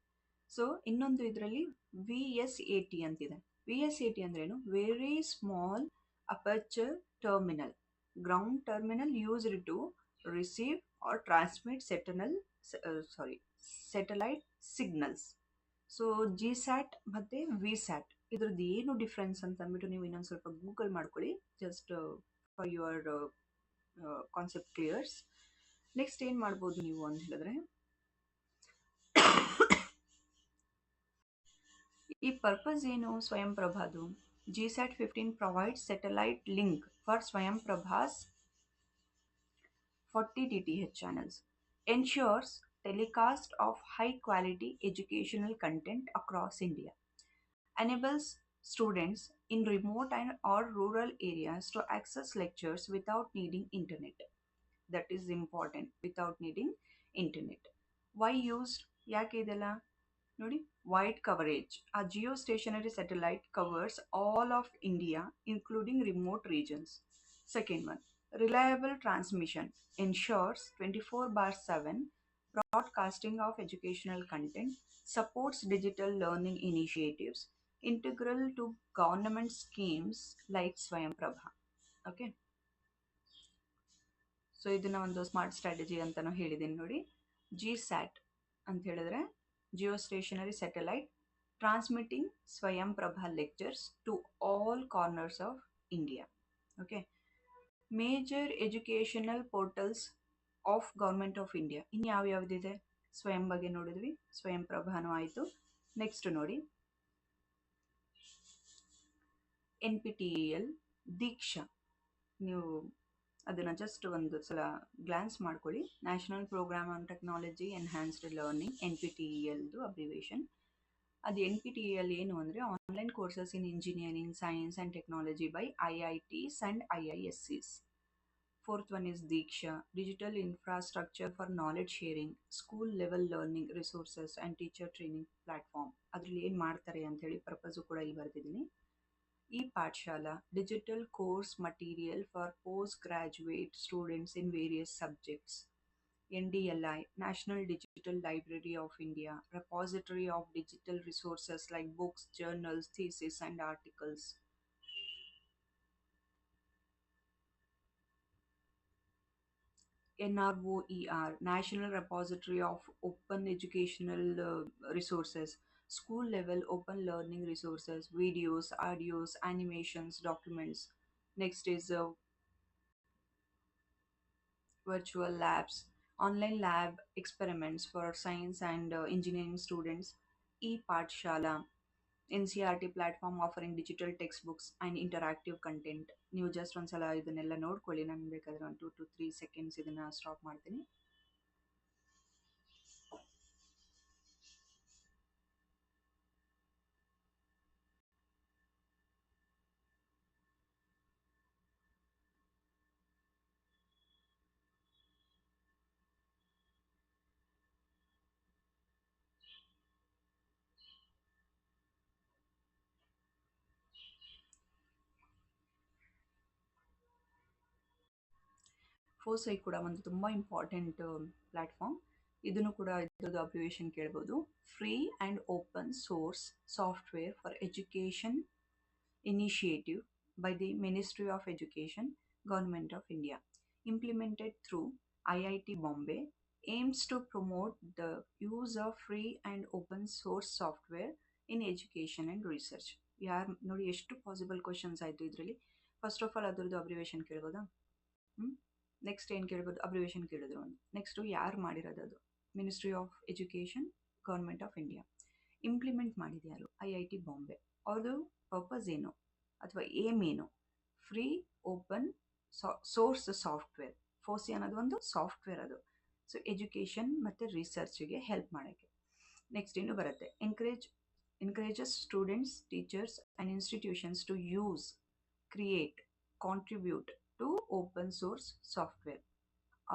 ಸೊ ಇನ್ನೊಂದು ಇದರಲ್ಲಿ VSAT ಅಂತಿದೆ. VSAT ಅಂದ್ರೇನು? Very small aperture terminal, ground terminal used to receive or transmit satellite signals. So GSAT ಮತ್ತು VSAT ಇದ್ರದ್ದು ಏನು ಡಿಫ್ರೆನ್ಸ್ ಅಂತ ಅಂದ್ಬಿಟ್ಟು ನೀವು ಇನ್ನೊಂದು ಸ್ವಲ್ಪ ಗೂಗಲ್ ಮಾಡ್ಕೊಳ್ಳಿ, just for your concept clears. Next ಏನು ಮಾಡ್ಬೋದು ನೀವು ಅಂತ ಹೇಳಿದ್ರೆ, ಈ ಪರ್ಪಸ್ ಏನು ಸ್ವಯಂಪ್ರಭಾದು? GSAT 15 provides satellite link for Swayamprabha's 40 DTH channels, ensures telecast of high quality educational content across India, enables students in remote and or rural areas to access lectures without needing internet. That is important, without needing internet. Why used? ಯಾಕೆ ಇದೆಲ್ಲ ನೋಡಿ. Wide coverage. ಆ geostationary satellite covers all of India including remote regions. Second one, reliable transmission ensures 24/7 broadcasting of educational content, supports digital learning initiatives, integral to government schemes like Swayamprabha. Okay. So ಇದನ್ನ ಒಂದು smart strategy ಅಂತಲೂ ಹೇಳಿದ್ದೀನಿ ನೋಡಿ. GSAT ಅಂತ ಹೇಳಿದ್ರೆ geostationary satellite transmitting Swayamprabha lectures to all corners of India. Okay. Major educational portals of government of India ಇನ್ನು ಯಾವ್ಯಾವುದಿದೆ? ಸ್ವಯಂ ಬಗ್ಗೆ ನೋಡಿದ್ವಿ, ಸ್ವಯಂಪ್ರಭಾನೂ ಆಯಿತು. ನೆಕ್ಸ್ಟ್ ನೋಡಿ, NPTEL, ದೀಕ್ಷಾ. ನೀವು ಅದನ್ನು ಜಸ್ಟ್ ಒಂದು ಸಲ ಗ್ಲಾನ್ಸ್ ಮಾಡ್ಕೊಳ್ಳಿ. National programme on technology enhanced learning, NPTELದು ಅಬ್ರಿವೇಷನ್. ಅದು NPTEL ಏನು ಅಂದರೆ online courses in engineering, science and technology by IITs and IISCs. Fourth one is Diksha, digital infrastructure for knowledge sharing, school level learning resources and teacher training platform. ಅದರಲ್ಲಿ ಏನು ಮಾಡ್ತಾರೆ ಅಂಥೇಳಿ purpose ಕೂಡ ಇಲ್ಲಿ ಬರೆದಿದ್ದೀನಿ. e-Pathshala, digital course material for postgraduate students in various subjects. NDLI, National Digital Library of India, repository of digital resources like books, journals, theses, and articles. NROER, National Repository of Open Educational Resources, school level open learning resources, videos, audios, animations, documents. Next is virtual labs, online lab experiments for science and engineering students, e-Pathshala, NCRT platform offering digital textbooks and interactive content. ನೀವು just ಒಂದ್ಸಲ ಇದನ್ನೆಲ್ಲ ನೋಡ್ಕೊಳ್ಳಿ, ನಾನು ಬೇಕಾದ್ರೆ ಒಂದು 2 to 3 seconds ಇದನ್ನ stop ಮಾಡ್ತೀನಿ. ಫೋಸೈ ಕೂಡ ಒಂದು ತುಂಬ ಇಂಪಾರ್ಟೆಂಟ್ ಪ್ಲ್ಯಾಟ್ಫಾರ್ಮ್. ಇದನ್ನು ಕೂಡ ಇದ್ರದ್ದು ಅಬ್ರಿವೇಷನ್ ಕೇಳ್ಬೋದು. Free and open source software for education initiative by the Ministry of Education, Government of India, implemented through IIT Bombay, aims to promote the use of free and open source software in education and research. ಯಾರು ನೋಡಿ ಎಷ್ಟು possible questions ಆಯಿತು ಇದರಲ್ಲಿ. First of all ಅದರದ್ದು abbreviation ಕೇಳ್ಬೋದಾ? Next ಏನು ಕೇಳ್ಬೋದು? Abbreviation ಕೇಳಿದ್ರು ಒಂದು. ನೆಕ್ಸ್ಟು ಯಾರು ಮಾಡಿರೋದು? ಅದು ministry of education, government of India. Implement ಮಾಡಿದ್ಯಾರು? IIT ಬಾಂಬೆ. ಅವ್ರದ್ದು ಪರ್ಪಸ್ ಏನು ಅಥವಾ ಏಮ್ ಏನು? Free open source software. FOSSEE ಅನ್ನೋದು ಒಂದು ಸಾಫ್ಟ್ವೇರ್ ಅದು. ಸೊ ಎಜುಕೇಷನ್ ಮತ್ತು ರಿಸರ್ಚ್ಗೆ ಹೆಲ್ಪ್ ಮಾಡೋಕ್ಕೆ. ನೆಕ್ಸ್ಟ್ ಇನ್ನು ಬರುತ್ತೆ, encourages students, teachers and institutions to use, create, contribute to open source software.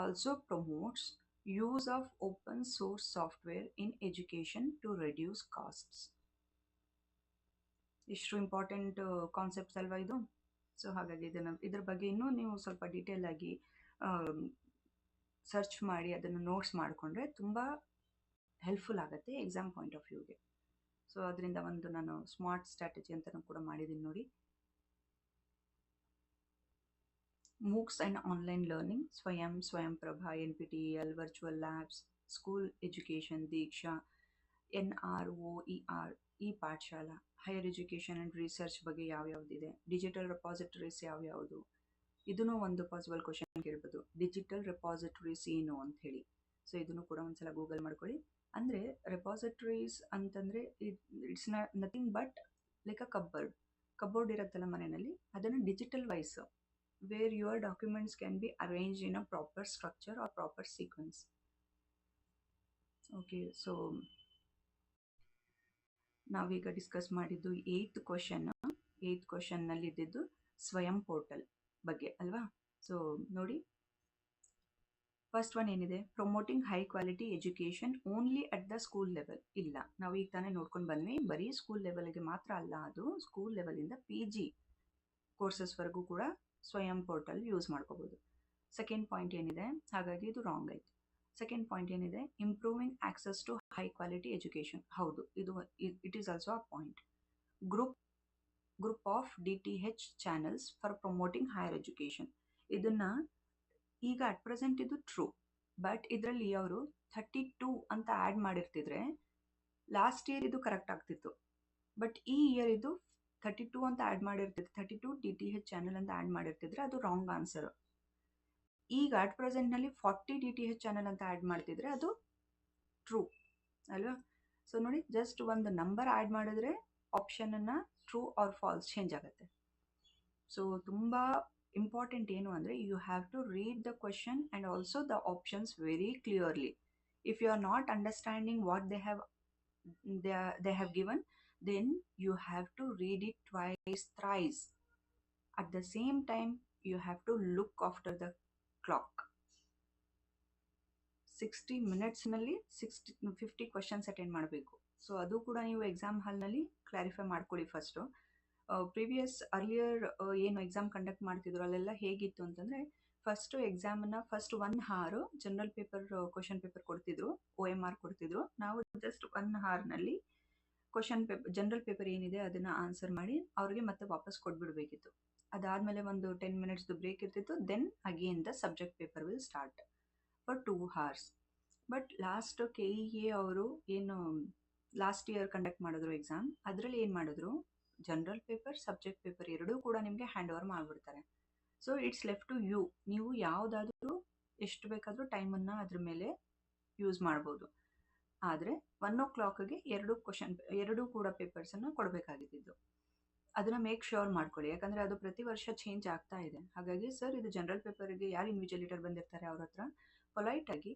Also promotes use of open source software in education to reduce costs. ಇಷ್ಟು important concepts ಅಲ್ವಾ ಇದು? So ಹಾಗಾಗಿ ಇದ್ರ ಬಗ್ಗೆ ಇನ್ನೂ ನೀವು ಸ್ವಲ್ಪ ಡೀಟೇಲ್ ಆಗಿ ಸರ್ಚ್ ಮಾಡಿ ಅದನ್ನು ನೋಟ್ಸ್ ಮಾಡಿಕೊಂಡ್ರೆ ತುಂಬ ಹೆಲ್ಪ್ಫುಲ್ ಆಗುತ್ತೆ ಎಕ್ಸಾಮ್ ಪಾಯಿಂಟ್ ಆಫ್ ವ್ಯೂಗೆ. ಸೊ ಅದರಿಂದ ಒಂದು ನಾನು ಸ್ಮಾರ್ಟ್ ಸ್ಟ್ರಾಟಜಿ ಅಂತಲೂ ಕೂಡ ಮಾಡಿದ್ದೀನಿ ನೋಡಿ. MOOCs and online learning, Swayam Prabha, NPTEL, virtual labs, school education, Diksha, NROER, e-Pathshala, higher education and research ಬಗ್ಗೆ ಯಾವ್ಯಾವುದಿದೆ, ಡಿಜಿಟಲ್ ರೆಪಾಸಿಟರೀಸ್ ಯಾವ್ಯಾವುದು, ಇದನ್ನು ಒಂದು ಪಾಸಿಬಲ್ ಕ್ವಶನ್ ಕೇಳ್ಬೋದು. ಡಿಜಿಟಲ್ ರೆಪಾಸಿಟರೀಸ್ ಏನು ಅಂತ ಹೇಳಿ. ಸೊ ಇದನ್ನು ಕೂಡ ಒಂದ್ಸಲ ಗೂಗಲ್ ಮಾಡ್ಕೊಳ್ಳಿ. ಅಂದರೆ ರೆಪಾಸಿಟರೀಸ್ ಅಂತಂದರೆ it's nothing but like a cupboard ಇರುತ್ತಲ್ಲ ಮನೆಯಲ್ಲಿ, ಅದನ್ನು digital wise where your documents can be arranged in a proper structure or proper sequence. Okay, so ನಾವೀಗ ಡಿಸ್ಕಸ್ ಮಾಡಿದ್ದು ಏಯ್ತ್ ಕ್ವಶನ್ನಲ್ಲಿ ಇದ್ದಿದ್ದು ಸ್ವಯಂ ಪೋರ್ಟಲ್ ಬಗ್ಗೆ ಅಲ್ವಾ? ಸೊ ನೋಡಿ, ಫಸ್ಟ್ ಒನ್ ಏನಿದೆ, promoting high quality education only at the school level. ಇಲ್ಲ, ನಾವು ಈಗ ತಾನೇ ನೋಡ್ಕೊಂಡು ಬಂದ್ವಿ, ಬರೀ ಸ್ಕೂಲ್ ಲೆವೆಲ್ಗೆ ಮಾತ್ರ ಅಲ್ಲ, ಅದು ಸ್ಕೂಲ್ ಲೆವೆಲಿಂದ PG ಕೋರ್ಸಸ್ವರೆಗೂ ಕೂಡ ಸ್ವಯಂ ಪೋರ್ಟಲ್ ಯೂಸ್ ಮಾಡ್ಕೋಬೋದು. ಸೆಕೆಂಡ್ ಪಾಯಿಂಟ್ ಏನಿದೆ, ಹಾಗಾಗಿ ಇದು ರಾಂಗ್ ಆಯಿತು. ಸೆಕೆಂಡ್ ಪಾಯಿಂಟ್ ಏನಿದೆ, improving access to high quality education. ಹೌದು, it is also a point. Group of DTH channels for promoting higher education. ಇದನ್ನು ಈಗ ಅಟ್ ಪ್ರೆಸೆಂಟ್ ಇದು ಟ್ರೂ, ಬಟ್ ಇದರಲ್ಲಿ ಅವರು 32 ಅಂತ ಆ್ಯಡ್ ಮಾಡಿರ್ತಿದ್ರೆ ಲಾಸ್ಟ್ ಇಯರ್ ಇದು ಕರೆಕ್ಟ್ ಆಗ್ತಿತ್ತು. ಬಟ್ ಈ ಇಯರ್ ಇದು 32 ಅಂತ ಆ್ಯಡ್ ಮಾಡಿರ್ತಿದ್ರೆ, 32 DTH ಚಾನಲ್ ಅಂತ ಆ್ಯಡ್ ಮಾಡಿರ್ತಿದ್ರೆ ಅದು ರಾಂಗ್ ಆನ್ಸರ್. ಈಗ ಅಟ್ ಪ್ರೆಸೆಂಟ್ನಲ್ಲಿ 40 DTH ಚಾನಲ್ ಅಂತ ಆ್ಯಡ್ ಮಾಡ್ತಿದ್ರೆ ಅದು ಟ್ರೂ ಅಲ್ವಾ? ಸೊ ನೋಡಿ, ಜಸ್ಟ್ ಒಂದು ನಂಬರ್ ಆ್ಯಡ್ ಮಾಡಿದ್ರೆ ಆಪ್ಷನನ್ನು ಟ್ರೂ ಆರ್ ಫಾಲ್ಸ್ ಚೇಂಜ್ ಆಗುತ್ತೆ. ಸೊ ತುಂಬ ಇಂಪಾರ್ಟೆಂಟ್ ಏನು ಅಂದರೆ, you have to read the question and also the options very clearly. If you are not understanding what they have given, then you have to read it twice, thrice. At the same time, you have to look after the clock. 60 ಮಿನಿಟ್ಸ್ನಲ್ಲಿ 50 questions attend ಮಾಡಬೇಕು. So ಅದು ಕೂಡ ನೀವು exam ಹಾಲ್ನಲ್ಲಿ clarify ಮಾಡ್ಕೊಳ್ಳಿ first. Previous earlier ಏನು exam conduct ಮಾಡ್ತಿದ್ರು ಅಲ್ಲೆಲ್ಲ ಹೇಗಿತ್ತು ಅಂತಂದರೆ, first 1 hour general paper question paper ಕೊಡ್ತಿದ್ರು, OMR ಕೊಡ್ತಿದ್ರು. ನಾವು ಜಸ್ಟ್ 1 hourನಲ್ಲಿ ಜನರಲ್ ಪೇಪರ್ ಏನಿದೆ ಅದನ್ನು ಆನ್ಸರ್ ಮಾಡಿ ಅವ್ರಿಗೆ ಮತ್ತೆ ವಾಪಸ್ ಕೊಟ್ಬಿಡ್ಬೇಕಿತ್ತು. ಅದಾದಮೇಲೆ ಒಂದು 10 minutes ಬ್ರೇಕ್ ಇರ್ತಿತ್ತು. Then again the subject paper will start for 2 hours. But last KEA ಅವರು ಏನು ಲಾಸ್ಟ್ ಇಯರ್ ಕಂಡಕ್ಟ್ ಮಾಡಿದ್ರು ಎಕ್ಸಾಮ್, ಅದರಲ್ಲಿ ಏನು ಮಾಡಿದ್ರು, ಜನರಲ್ ಪೇಪರ್ ಸಬ್ಜೆಕ್ಟ್ ಪೇಪರ್ ಎರಡೂ ಕೂಡ ನಿಮಗೆ ಹ್ಯಾಂಡ್ ಓವರ್ ಮಾಡಿಬಿಡ್ತಾರೆ. So it's left to you, ನೀವು ಯಾವುದಾದ್ರೂ ಎಷ್ಟು ಬೇಕಾದರೂ ಟೈಮನ್ನು ಅದ್ರ ಮೇಲೆ ಯೂಸ್ ಮಾಡ್ಬೋದು. ಆದರೆ 1 o'clockಗೆ ಎರಡೂ ಕೂಡ ಪೇಪರ್ಸನ್ನು ಕೊಡಬೇಕಾಗಿದ್ದು, ಅದನ್ನು ಮೇಕ್ ಶ್ಯೂರ್ ಮಾಡ್ಕೊಳ್ಳಿ. ಯಾಕಂದರೆ ಅದು ಪ್ರತಿ ವರ್ಷ ಚೇಂಜ್ ಆಗ್ತಾ ಇದೆ. ಹಾಗಾಗಿ ಸರ್ ಇದು ಜನರಲ್ ಪೇಪರ್ಗೆ ಯಾರು ಇನ್ವಿಜಿಲೇಟರ್ ಬಂದಿರ್ತಾರೆ ಅವ್ರ ಹತ್ರ ಪೊಲೈಟಾಗಿ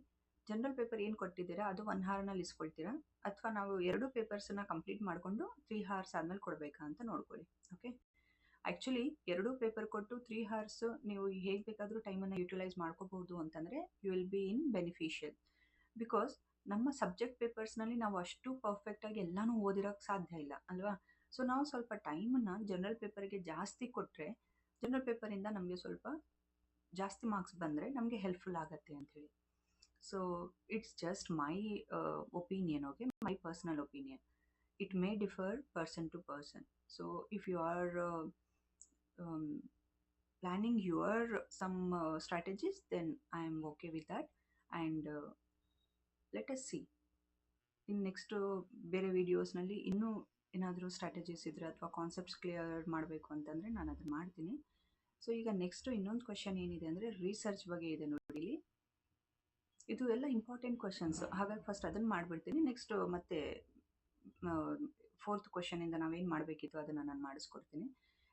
ಜನರಲ್ ಪೇಪರ್ ಏನು ಕೊಟ್ಟಿದ್ದೀರಾ ಅದು 1 hourನಲ್ಲಿ ಇಸ್ಕೊಳ್ತೀರಾ, ಅಥವಾ ನಾವು ಎರಡೂ ಪೇಪರ್ಸನ್ನು ಕಂಪ್ಲೀಟ್ ಮಾಡಿಕೊಂಡು 3 hours ಆದಮೇಲೆ ಕೊಡಬೇಕಾ ಅಂತ ನೋಡ್ಕೊಳ್ಳಿ. ಓಕೆ, ಆ್ಯಕ್ಚುಲಿ ಎರಡೂ ಪೇಪರ್ ಕೊಟ್ಟು 3 hours ನೀವು ಹೇಗೆ ಬೇಕಾದರೂ ಟೈಮನ್ನು ಯುಟಿಲೈಸ್ ಮಾಡ್ಕೋಬಹುದು ಅಂತಂದರೆ you will be in beneficial. Because ನಮ್ಮ ಸಬ್ಜೆಕ್ಟ್ ಪೇಪರ್ಸ್ನಲ್ಲಿ ನಾವು ಅಷ್ಟು ಪರ್ಫೆಕ್ಟಾಗಿ ಎಲ್ಲನೂ ಓದಿರೋಕ್ಕೆ ಸಾಧ್ಯ ಇಲ್ಲ ಅಲ್ವಾ. ಸೊ ನಾವು ಸ್ವಲ್ಪ ಟೈಮನ್ನು ಜನರಲ್ ಪೇಪರ್ಗೆ ಜಾಸ್ತಿ ಕೊಟ್ಟರೆ, ಜನರಲ್ ಪೇಪರಿಂದ ನಮಗೆ ಸ್ವಲ್ಪ ಜಾಸ್ತಿ ಮಾರ್ಕ್ಸ್ ಬಂದರೆ ನಮಗೆ ಹೆಲ್ಪ್ಫುಲ್ ಆಗುತ್ತೆ ಅಂಥೇಳಿ. So it's just my opinion, okay, my personal opinion. It may differ person to person. So if you are planning your some strategies, then I am okay with that. And let us see in next ಬೇರೆ ವೀಡಿಯೋಸ್ನಲ್ಲಿ ಇನ್ನೂ ಏನಾದರೂ strategies ಇದ್ದರೆ ಅಥವಾ concepts clear ಮಾಡಬೇಕು ಅಂತಂದರೆ ನಾನು ಅದನ್ನು ಮಾಡ್ತೀನಿ. ಸೊ ಈಗ ನೆಕ್ಸ್ಟ್ ಇನ್ನೊಂದು ಕ್ವಶನ್ ಏನಿದೆ ಅಂದರೆ ರಿಸರ್ಚ್ ಬಗ್ಗೆ ಇದೆ ನೋಡಿ. ಇದು ಎಲ್ಲ ಇಂಪಾರ್ಟೆಂಟ್ ಕ್ವಶನ್ಸ್, ಹಾಗಾಗಿ ಫಸ್ಟ್ ಅದನ್ನು ಮಾಡಿಬಿಡ್ತೀನಿ. ನೆಕ್ಸ್ಟ್ ಮತ್ತೆ 4th ಕ್ವಶನಿಂದ ನಾವೇನು ಮಾಡಬೇಕಿತ್ತು ಅದನ್ನು ನಾನು ಮಾಡಿಸ್ಕೊಡ್ತೀನಿ.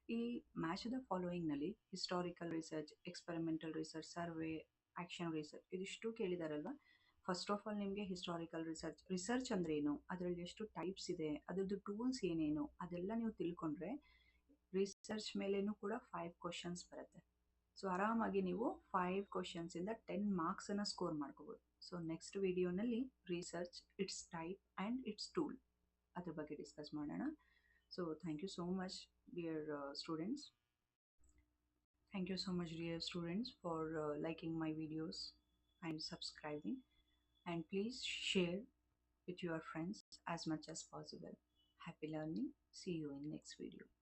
ಈ ಮ್ಯಾಚ್ ದ ಫಾಲೋಯಿಂಗ್ನಲ್ಲಿ historical research, experimental research, survey, action research ಇದಿಷ್ಟು ಕೇಳಿದಾರಲ್ವ. ಫಸ್ಟ್ ಆಫ್ ಆಲ್ ನಿಮಗೆ ಹಿಸ್ಟಾರಿಕಲ್ ರಿಸರ್ಚ್ ಅಂದರೆ ಏನು, ಅದರಲ್ಲಿ ಎಷ್ಟು ಟೈಪ್ಸ್ ಇದೆ, ಅದರದ್ದು ಟೂಲ್ಸ್ ಏನೇನು ಅದೆಲ್ಲ ನೀವು ತಿಳ್ಕೊಂಡ್ರೆ ರಿಸರ್ಚ್ ಮೇಲೇನೂ ಕೂಡ 5 questions ಬರುತ್ತೆ. ಸೊ ಆರಾಮಾಗಿ ನೀವು 5 questionಸಿಂದ 10 marksನ್ನು ಸ್ಕೋರ್ ಮಾಡ್ಕೋಬೋದು. ಸೊ ನೆಕ್ಸ್ಟ್ ವಿಡಿಯೋನಲ್ಲಿ research, it's type and it's tool ಅದ್ರ ಬಗ್ಗೆ ಡಿಸ್ಕಸ್ ಮಾಡೋಣ. So thank you so much dear students. Thank you so much dear students for liking my videos and subscribing, and please share with your friends as much as possible. Happy learning. See you in next video.